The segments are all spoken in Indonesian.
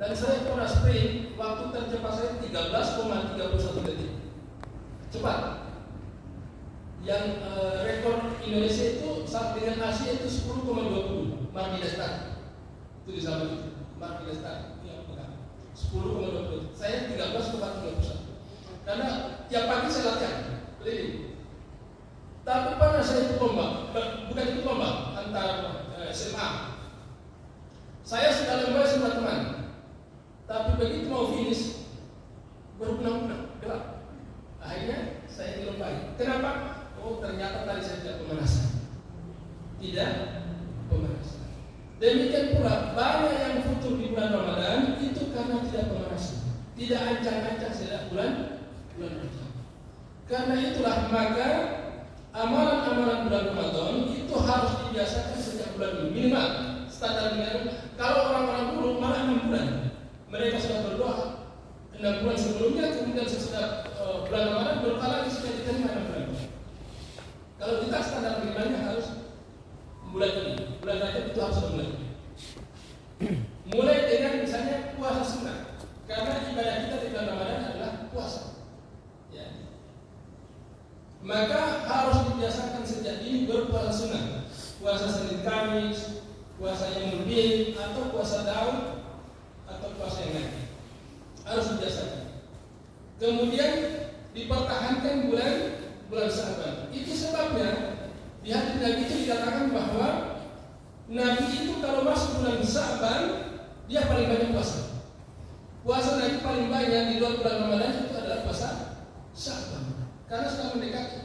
Dan saya pernah sprint, waktu tercepat saya 13,31 detik. Cepat. Yang rekor Indonesia itu saat dengan Asia itu 10,20. Mark Gillespie. Itu di zaman itu. Mark Gillespie yang pegang 10,20. Saya 13,31. Karena tiap pagi saya latihan. Betul. Tapi pernah saya ikut lomba, bukan ikut lomba antar SMA. Saya sudah lomba sama teman, tapi begitu mau finish berbenang-benang gelap. Akhirnya saya dilombai. Kenapa? Oh, ternyata tadi saya tidak pemanasan. Tidak pemanasan. Demikian pula banyak yang futur di bulan Ramadan itu karena tidak pemanasan, tidak ancang-ancang sejak bulan Ramadan. Karena itulah maka amalan-amalan bulan Ramadan itu harus dibiasakan sejak bulan ini. Minimal standar minimal. Kalau orang-orang dulu malah 6 bulan mereka sudah berdoa 6 bulan sebelumnya, kemudian sesudah bulan Ramadan berdoa lagi sudah diterima 6 bulan. Kalau kita standar minimalnya harus bulan ini, bulan Rajab itu harus mulai. Mulai dengan misalnya puasa sunnah, karena ibadah kita di bulan Ramadan adalah puasa. Maka harus dibiasakan sejak dini berpuasa sunnah, puasa Senin Kamis, puasa yang lebih, atau puasa Daud, atau puasa yang lain. Harus dibiasakan. Kemudian dipertahankan bulan Sya'ban. Itu sebabnya di hadis Nabi itu dikatakan bahwa Nabi itu kalau masuk bulan Sya'ban dia paling banyak puasa. Puasa Nabi paling banyak di luar bulan Ramadan itu adalah puasa Sya'ban. Karena sudah mendekati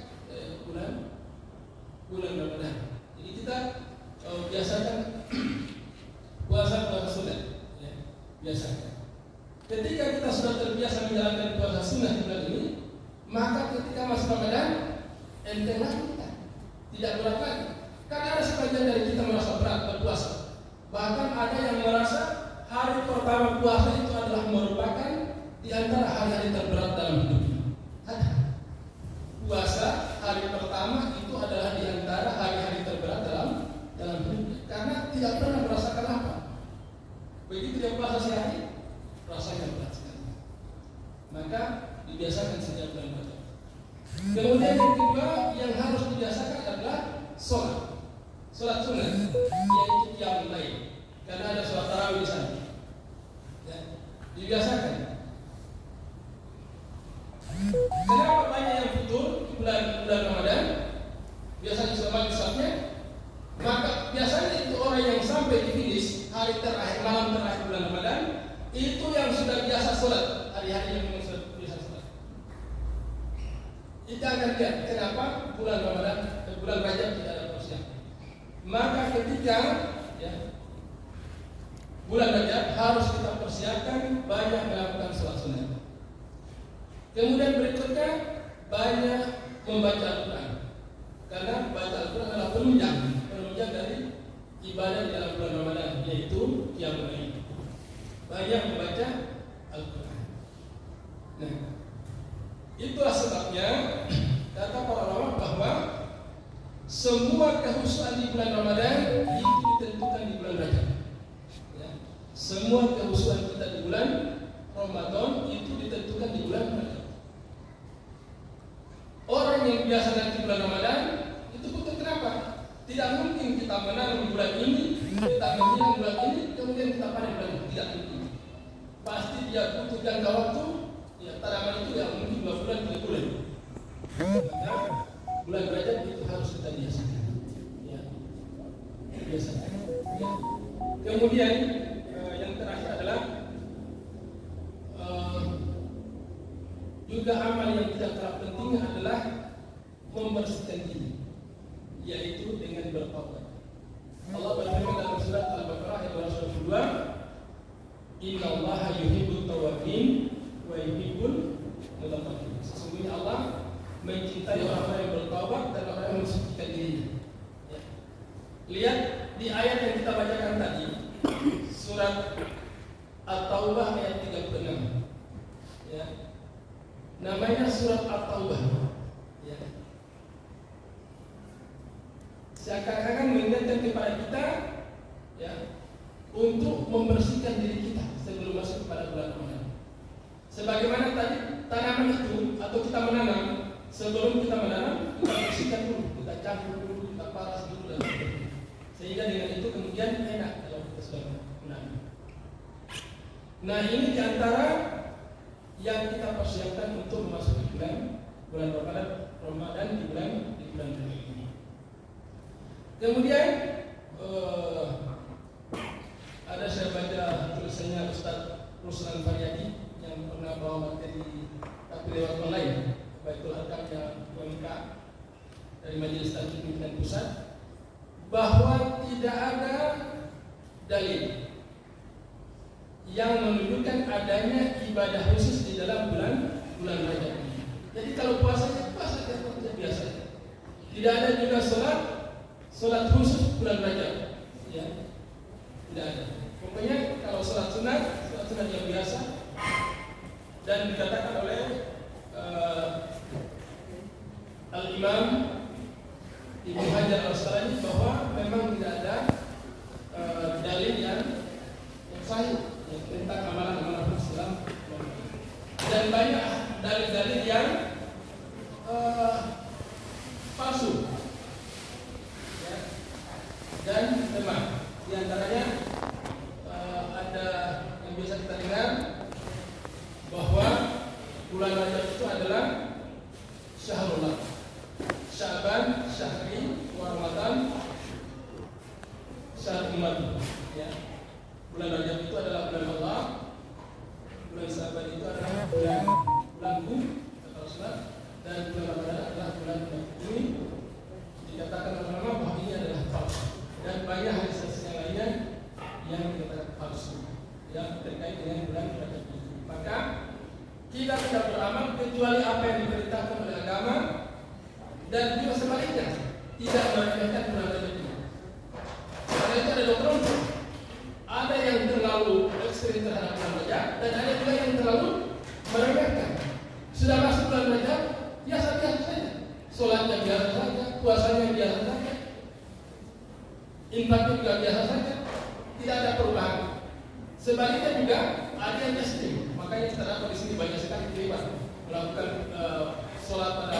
bulan Ramadan. Jadi kita biasakan puasa sunnah, ya, biasakan. Ketika kita sudah terbiasa menjalankan puasa sunnah di bulan ini, maka ketika masuk Ramadan, entenglah kita tidak berat lagi. Karena ada sebagian dari kita merasa berat berpuasa. Bahkan ada yang merasa hari pertama puasa itu adalah merupakan di antara hari-hari terberat dalam hidupnya. Ada. Puasa hari pertama itu adalah di antara hari-hari terberat dalam hidupnya, karena tidak pernah merasakan lapar. Begitu dia puasa sehari, rasanya berat sekali. Maka dibiasakan sejak bulan Ramadan. Kemudian yang kedua yang harus dibiasakan adalah sholat sunnah, yaitu qiyamul lail. Karena ada sholat tarawih di sana. Ya, dibiasakan. Kenapa banyak yang futur bulan Ramadan? Biasanya selama saatnya, maka biasanya itu orang yang sampai di finish hari terakhir, malam terakhir bulan Ramadan, itu yang sudah biasa sholat, hari-hari yang sudah biasa sholat. Kita akan lihat kenapa bulan Ramadan, bulan Rajab tidak ada persiapan. Maka ketika bulan Rajab harus kita persiapkan banyak melakukan sholat sunnah. Kemudian berikutnya banyak membaca Al-Quran, karena baca Al-Quran adalah penunjang dari ibadah di dalam bulan Ramadan, yaitu qiyamul lail. Banyak membaca Al-Quran. Nah, itulah sebabnya kata para ulama bahwa semua kehusuan di bulan Ramadan itu ditentukan di bulan Rajab. Ya. Semua kehusuan kita di bulan Ramadan itu ditentukan di bulan Rajab. Orang yang biasa nanti bulan Ramadan itu butuh kenapa? Tidak mungkin kita menanam bulan ini, kita menyiram bulan ini, kemudian kita panen bulan ini. Tidak mungkin. Pasti dia butuh jangka waktu. Ya, tanaman itu yang mungkin 2 bulan, 3 bulan. Maka bulan Rajab itu harus kita biasakan. Ya, biasakan. Ya. Kemudian yang terakhir adalah juga amal yang tidak kalah penting adalah membersihkan diri, yaitu dengan bertaubat. Allah berfirman dalam surat Al-Baqarah ayat 222, Innallaha yuhibbut tawwabin wa yuhibbul mutatahhirin. Sesungguhnya Allah mencintai orang-orang yang bertaubat dan orang yang membersihkan dirinya. Ya. Lihat di ayat yang kita bacakan tadi, surat At-Taubah ayat 36. Ya. Namanya surat At-Taubah. Ya. Seakan-akan mengingatkan kepada kita, ya, untuk membersihkan diri kita sebelum masuk kepada bulan Ramadan. Sebagaimana tadi tanaman itu atau kita menanam, sebelum kita menanam kita bersihkan dulu, kita campur dulu, kita paras dulu dan sebagainya. Sehingga dengan itu kemudian enak kalau kita sudah menanam. Nah, ini diantara yang kita persiapkan untuk memasuki bulan Ramadan di bulan ini. Kemudian ada saya baca tulisannya Ustaz Ruslan Faryadi yang pernah bawa materi tapi lewat online, Baitul Arkamnya UMK dari Majelis Taklim Pimpinan Pusat, bahwa tidak ada dalil yang menunjukkan adanya ibadah khusus di dalam bulan Rajab ini. Jadi kalau puasa biasa. Tidak ada juga sholat khusus bulan Rajab, ya, tidak ada. Pokoknya kalau sholat sunat yang biasa, dan dikatakan oleh Al-Imam Ibnu Hajar Al-Asqalani bahwa memang tidak ada dalil yang sahih tentang amalan-amalan Islam, dan banyak dalil-dalil yang palsu, ya, dan lemah. Di antaranya ada yang biasa kita dengar bahwa bulan Rajab itu adalah Syahrullah, Sya'ban, Syahri, wa Ramadan, Syahr umat, ya. Bulan Rajab itu adalah bulan Allah, bulan Sya'ban itu adalah bulanku, kata Rasulullah, dan bulan Ramadan adalah bulan ini. Dikatakan ulama bahwa ini adalah palsu, dan banyak hadis yang lainnya yang dikatakan palsu, yang terkait dengan bulan Rajab ini. Maka kita tidak beramal kecuali apa yang diperintahkan oleh agama, dan juga sebaliknya tidak meremehkan bulan Rajab ini. Karena itu ada dua kelompok. Ada yang terlalu ekstrim terhadap bulan Rajab, dan ada juga yang terlalu meremehkan. Sudah masuk bulan Rajab, biasa-biasa saja. Sholatnya biasa saja, puasanya biasa saja, infaknya juga biasa saja, tidak ada perubahan. Sebaliknya juga ada yang ekstrim. Makanya kita dapat di sini banyak sekali terlibat melakukan sholat pada